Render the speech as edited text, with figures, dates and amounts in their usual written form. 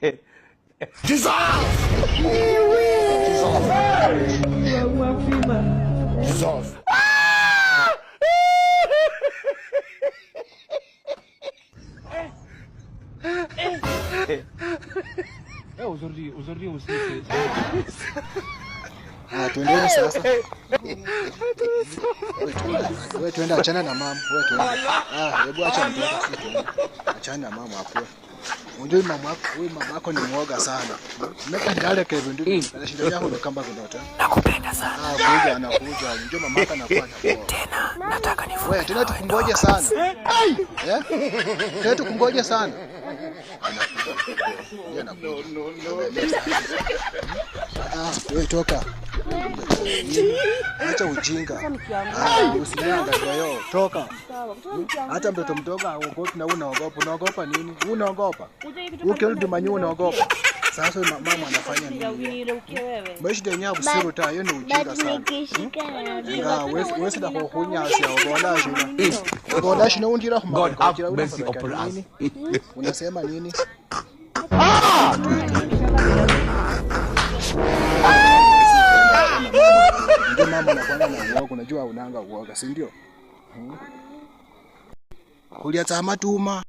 Jesus! Jesus! Aujourd'hui aussi. Tuendeni sasa. Wewe tuenda, achana na mama. Wewe tuenda. Hebu acha mtoto sisi tuende. Achana na mama hapo. Unajua mama yako ni mwoga sana. Meka ndale Kevin ndio. Anashinda yako ndo kamba kundoto. Nakupenda sana. Kuja anakuja. Unajua mama yako anakuwa anakuwa. Tena nataka nifunge. Wewe tena tukungoje sana. Tena tukungoje sana. Wewe toka. Acha ujinga. Usinyanga kwa hiyo. Toka. Hata mtoto mdogo aogopi na unaogopa. Unaogopa nini? Unaogopa. Ukirudi manyu unaogopa. Sasa mama anafanya nini? Maisha yenyewe usiru ta hiyo ni ujinga sana. Nga wewe sida kwa kunya asia obola shina. Obola shina unjira kwa God have mercy upon us. Unasema nini? Ndio mama anakuanga na uoga, unajua unanga uoga, si ndio? Kulia tama tuma.